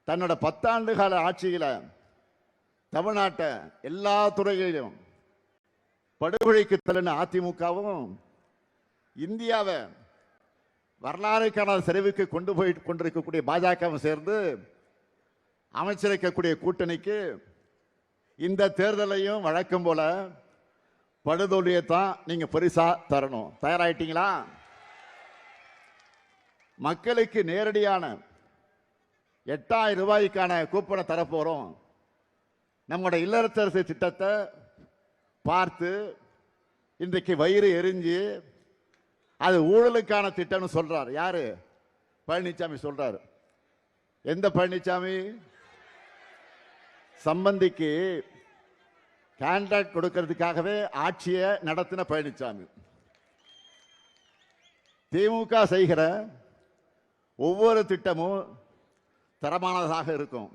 தன்னோட 10 ஆண்டு கால ஆட்சியில் தமிழ்நாட்டை எல்லா துறைகளிலும் படுகொலைக்கு தள்ளின அதிமுகவும் இந்தியாவை வரலாறு காணாத சரிவுக்கு கொண்டு போய் கொண்டிருக்கக்கூடிய பாஜகவும் சேர்ந்து அமைச்சிருக்கக்கூடிய கூட்டணிக்கு இந்த தேர்தலையும் வழக்கம் போல படுதோல்வியை தான் நீங்க பரிசா தரணும். தயாராயிட்டீங்களா? மக்களுக்கு நேரடியான 8000 ரூபாய்க்கான கூப்பனை தரப்போறோம். நம்முடைய இல்லத்தரசு திட்டத்தை பார்த்து இன்றைக்கு வயிறு எரிஞ்சு அது ஊழலுக்கான திட்டம்னு சொல்றாரு. யாரு? பழனிசாமி சொல்றாரு. எந்த பழனிசாமி? சம்பந்திக்கு கான்ட்ராக்ட் கொடுக்கிறதுக்காகவே ஆட்சியை நடத்தின பழனிசாமி. திமுக செய்கிற ஒவ்வொரு திட்டமும் தரமானதாக இருக்கும்.